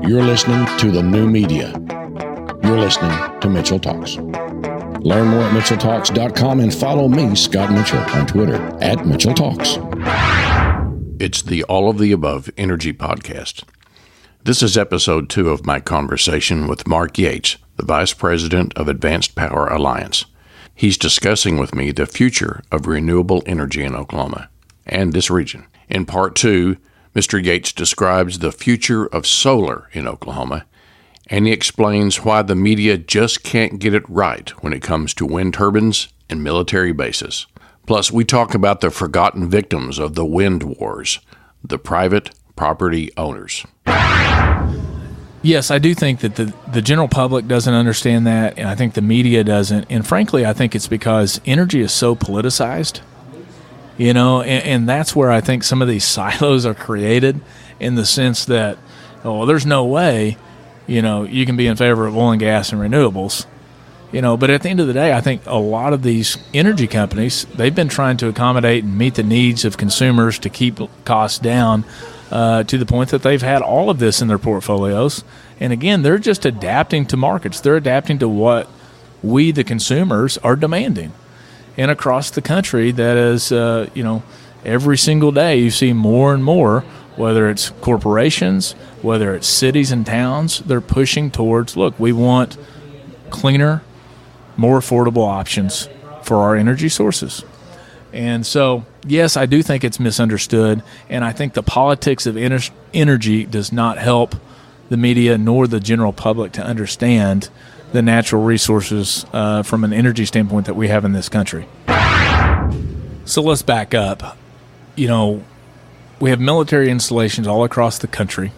You're listening to the new media. You're listening to Mitchell Talks. Learn more at MitchellTalks.com and follow me, Scott Mitchell, on Twitter at Mitchell Talks. It's the All of the Above Energy Podcast. This is episode 2 of my conversation with Mark Yates, the Vice President of Advanced Power Alliance. He's discussing with me the future of renewable energy in Oklahoma and this region. In part 2, Mr. Yates describes the future of solar in Oklahoma, and he explains why the media just can't get it right when it comes to wind turbines and military bases. Plus, we talk about the forgotten victims of the wind wars, the private property owners. Yes, I do think that the general public doesn't understand that, and I think the media doesn't. And frankly, I think it's because energy is so politicized. You know, and that's where I think some of these silos are created, in the sense that, oh, there's no way, you know, you can be in favor of oil and gas and renewables. You know, but at the end of the day, I think a lot of these energy companies, they've been trying to accommodate and meet the needs of consumers to keep costs down to the point that they've had all of this in their portfolios. And again, they're just adapting to markets. They're adapting to what we, the consumers, are demanding. And across the country, that is, you know, every single day you see more and more, whether it's corporations, whether it's cities and towns, they're pushing towards, look, we want cleaner, more affordable options for our energy sources. And so, yes, I do think it's misunderstood, and I think the politics of energy does not help the media nor the general public to understand the natural resources from an energy standpoint that we have in this country. So let's back up. You know, we have military installations all across the country.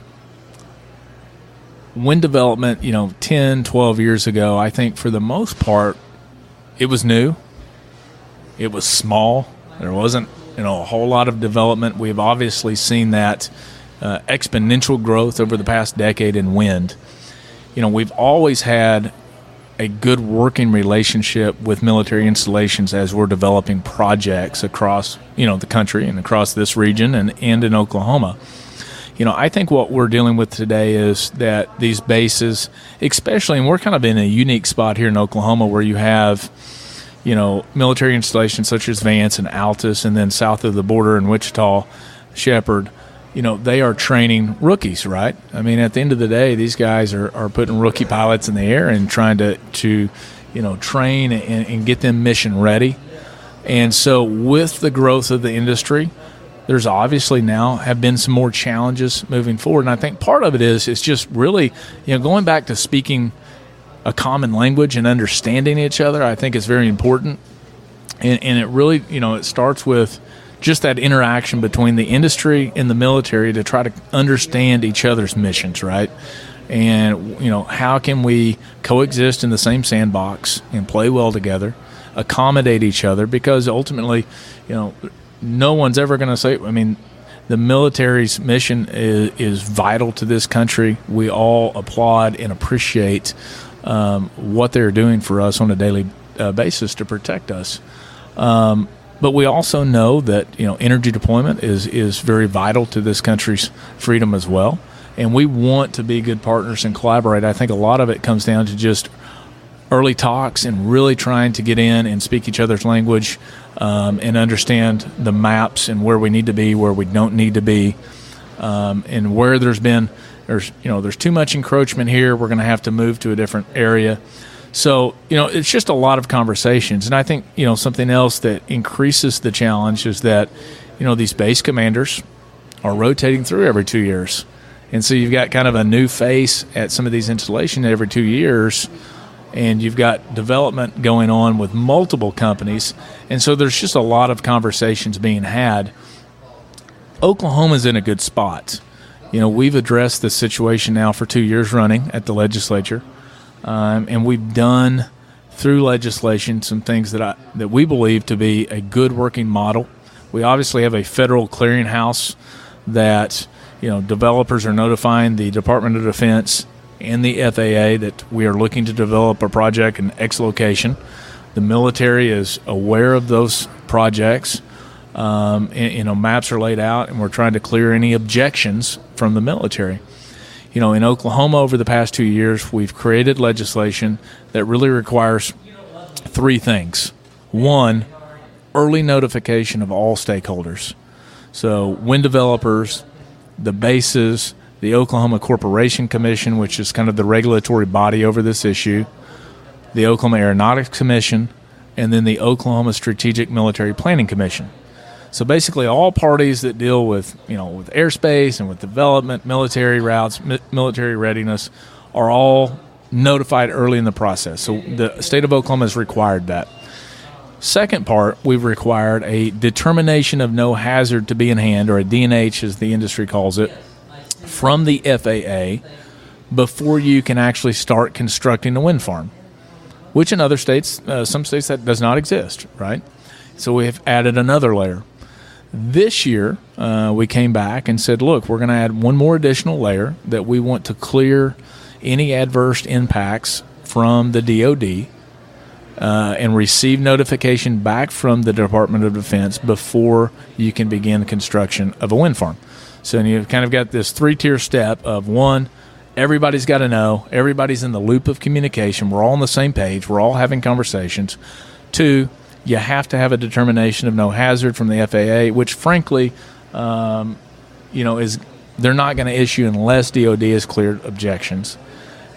Wind development, you know, 10, 12 years ago, I think for the most part, it was new. It was small. There wasn't, you know, a whole lot of development. We've obviously seen that exponential growth over the past decade in wind. You know, we've always had a good working relationship with military installations as we're developing projects across, you know, the country and across this region and in Oklahoma. You know, I think what we're dealing with today is that these bases, especially, and we're kind of in a unique spot here in Oklahoma where you have, you know, military installations such as Vance and Altus, and then south of the border in Wichita, Shepherd. You know, they are training rookies, right? I mean, at the end of the day, these guys are putting rookie pilots in the air and trying to you know, train and get them mission ready. And so with the growth of the industry, there's obviously now have been some more challenges moving forward. And I think part of it is just really, you know, going back to speaking a common language and understanding each other, I think is very important. And it really, you know, it starts with just that interaction between the industry and the military to try to understand each other's missions, right? And, you know, how can we coexist in the same sandbox and play well together, accommodate each other? Because ultimately, you know, no one's ever going to say, I mean, the military's mission is vital to this country. We all applaud and appreciate what they're doing for us on a daily basis to protect us. But we also know that, you know, energy deployment is very vital to this country's freedom as well. And we want to be good partners and collaborate. I think a lot of it comes down to just early talks and really trying to get in and speak each other's language and understand the maps and where we need to be, where we don't need to be, and where there's too much encroachment here, we're going to have to move to a different area. So, you know, it's just a lot of conversations. And I think, you know, something else that increases the challenge is that, you know, these base commanders are rotating through every 2 years. And so you've got kind of a new face at some of these installations every 2 years, and you've got development going on with multiple companies. And so there's just a lot of conversations being had. Oklahoma's in a good spot. You know, we've addressed this situation now for 2 years running at the legislature. And we've done through legislation some things that we believe to be a good working model. We obviously have a federal clearinghouse that, you know, developers are notifying the Department of Defense and the FAA that we are looking to develop a project in X location. The military is aware of those projects. And, you know, maps are laid out, and we're trying to clear any objections from the military. In Oklahoma over the past 2 years, we've created legislation that really requires 3 things. 1, early notification of all stakeholders. So wind developers, the bases, the Oklahoma Corporation Commission, which is kind of the regulatory body over this issue, the Oklahoma Aeronautics Commission, and then the Oklahoma Strategic Military Planning Commission. So basically all parties that deal with, with airspace and with development, military routes, military readiness are all notified early in the process. So the state of Oklahoma has required that. Second part, we've required a determination of no hazard to be in hand, or a D&H as the industry calls it, from the FAA before you can actually start constructing a wind farm, which in other states, some states that does not exist, right? So we have added another layer. This year, we came back and said, look, we're going to add one more additional layer that we want to clear any adverse impacts from the DOD and receive notification back from the Department of Defense before you can begin construction of a wind farm. So you've kind of got this 3-tier step of 1, everybody's got to know, everybody's in the loop of communication, we're all on the same page, we're all having conversations. 2, you have to have a determination of no hazard from the FAA, which frankly, is they're not going to issue unless DOD has cleared objections.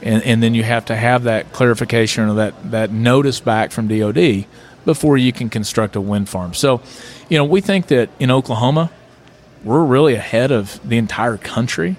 And then you have to have that clarification or that notice back from DOD before you can construct a wind farm. So, we think that in Oklahoma, we're really ahead of the entire country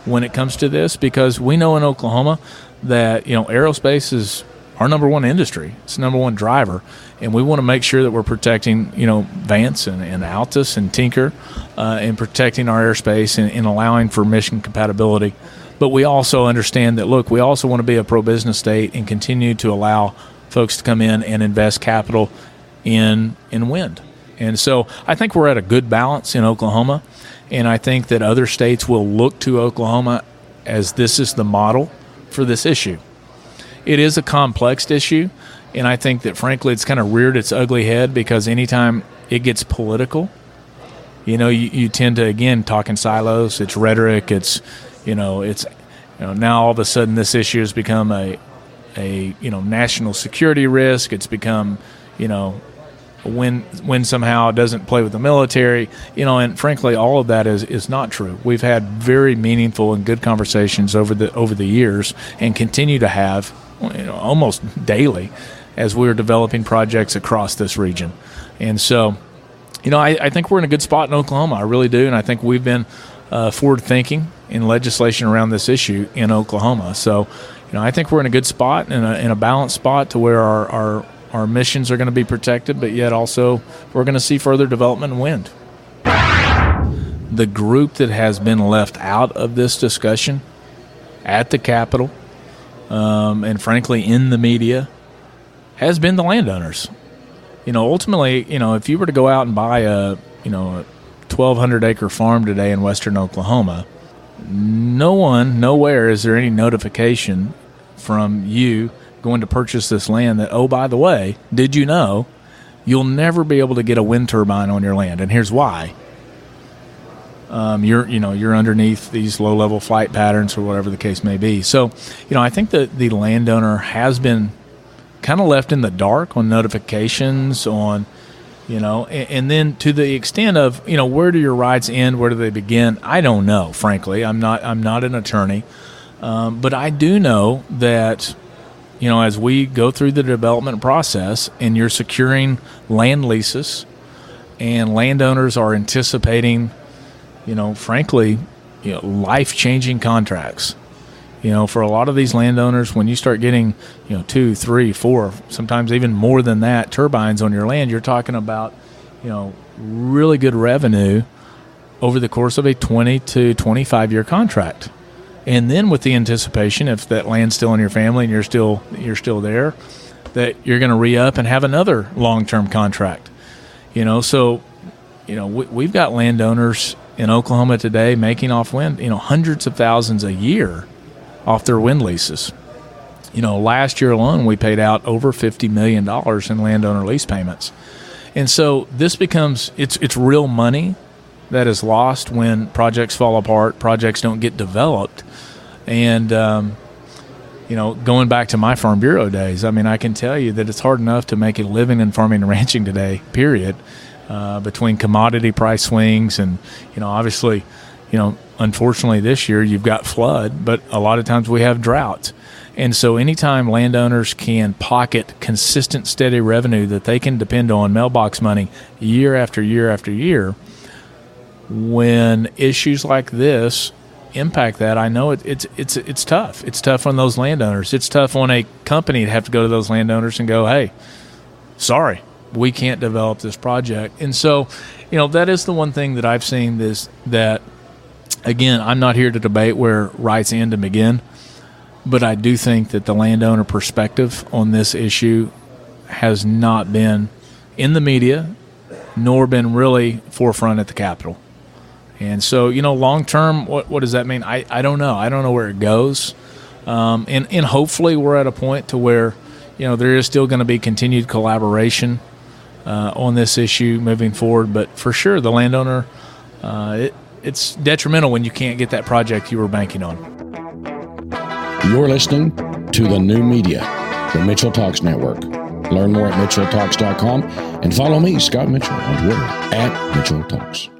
when it comes to this, because we know in Oklahoma that, aerospace is our number one industry. It's the number one driver. And we want to make sure that we're protecting, Vance and Altus and Tinker and protecting our airspace and allowing for mission compatibility. But we also understand that, look, we also want to be a pro-business state and continue to allow folks to come in and invest capital in wind. And so I think we're at a good balance in Oklahoma, and I think that other states will look to Oklahoma as this is the model for this issue. It is a complex issue, and I think that, frankly, it's kind of reared its ugly head because anytime it gets political, you tend to, again, talk in silos. It's rhetoric. It's now all of a sudden this issue has become a national security risk. It's become, when somehow it doesn't play with the military, and frankly, all of that is not true. We've had very meaningful and good conversations over the years, and continue to have, almost daily, as we're developing projects across this region. And so, I think we're in a good spot in Oklahoma. I really do, and I think we've been forward-thinking in legislation around this issue in Oklahoma. So, I think we're in a good spot, in a balanced spot to where our missions are going to be protected, but yet also we're going to see further development in wind. The group that has been left out of this discussion at the Capitol and frankly in the media has been the landowners. Ultimately, if you were to go out and buy a 1,200-acre farm today in western Oklahoma, nowhere is there any notification from you going to purchase this land that, oh, by the way, did you know you'll never be able to get a wind turbine on your land? And here's why. You're underneath these low-level flight patterns or whatever the case may be. So, I think that the landowner has been kind of left in the dark on notifications, on, and then to the extent of, where do your rights end, where do they begin? I don't know, frankly. I'm not an attorney. But I do know that, as we go through the development process and you're securing land leases and landowners are anticipating, frankly, life-changing contracts. For a lot of these landowners, when you start getting, 2, 3, 4, sometimes even more than that turbines on your land, you're talking about, really good revenue over the course of a 20 to 25-year contract. And then with the anticipation, if that land's still in your family and you're still there, that you're going to re-up and have another long-term contract. So, we've got landowners in Oklahoma today making off wind, hundreds of thousands a year off their wind leases. Last year alone, we paid out over $50 million in landowner lease payments. And so this becomes, it's real money that is lost when projects fall apart, projects don't get developed. And, going back to my Farm Bureau days, I mean, I can tell you that it's hard enough to make a living in farming and ranching today, period, between commodity price swings and, obviously, unfortunately this year you've got flood, but a lot of times we have drought. And so anytime landowners can pocket consistent, steady revenue that they can depend on, mailbox money, year after year after year, when issues like this impact that, I know it's tough. It's tough on those landowners. It's tough on a company to have to go to those landowners and go, hey, sorry, we can't develop this project. And so, that is the one thing that I've seen is that, again, I'm not here to debate where rights end and begin, but I do think that the landowner perspective on this issue has not been in the media, nor been really forefront at the Capitol. And so, long term, what does that mean? I don't know. I don't know where it goes. And hopefully we're at a point to where, there is still going to be continued collaboration on this issue moving forward. But for sure, the landowner, it's detrimental when you can't get that project you were banking on. You're listening to the new media, the Mitchell Talks Network. Learn more at MitchellTalks.com and follow me, Scott Mitchell, on Twitter @MitchellTalks.